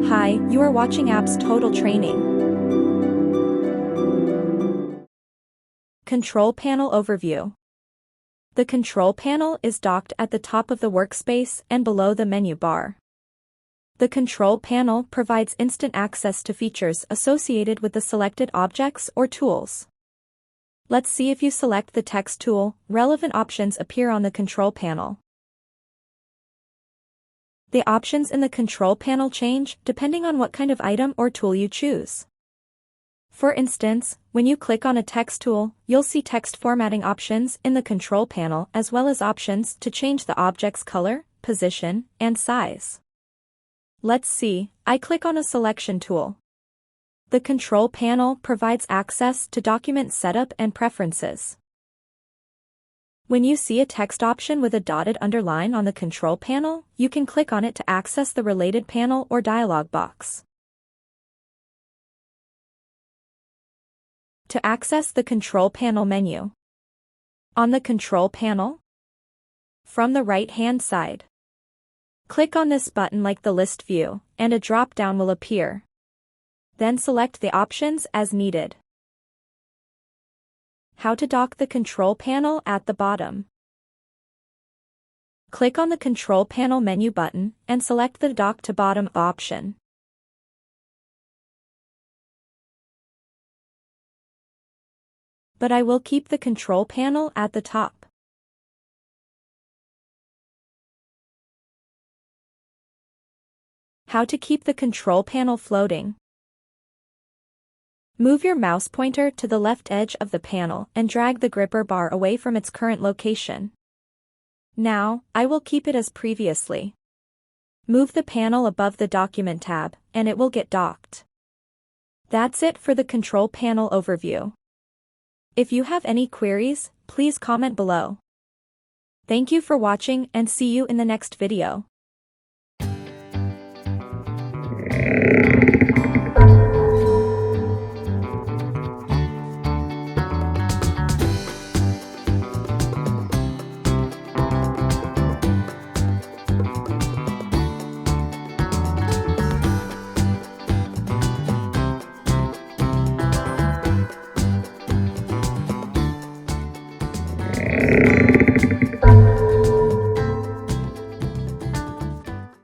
Hi, you are watching AppsTT Training. Control Panel Overview. The Control Panel is docked at the top of the workspace and below the menu bar. The Control Panel provides instant access to features associated with the selected objects or tools. Let's see if you select the text tool, relevant options appear on the Control Panel. The options in the Control Panel change depending on what kind of item or tool you choose. For instance, when you click on a text tool, you'll see text formatting options in the Control Panel as well as options to change the object's color, position, and size. Let's see, I click on a selection tool. The Control Panel provides access to document setup and preferences. When you see a text option with a dotted underline on the Control Panel, you can click on it to access the related panel or dialog box. To access the Control Panel menu. On the Control Panel, from the right-hand side, click on this button like the list view, and a drop-down will appear. Then select the options as needed. How to dock the Control Panel at the bottom. Click on the Control Panel menu button and select the Dock to Bottom option. But I will keep the Control Panel at the top. How to keep the Control Panel floating. Move your mouse pointer to the left edge of the panel and drag the gripper bar away from its current location. Now, I will keep it as previously. Move the panel above the Document tab, and it will get docked. That's it for the Control Panel overview. If you have any queries, please comment below. Thank you for watching and see you in the next video.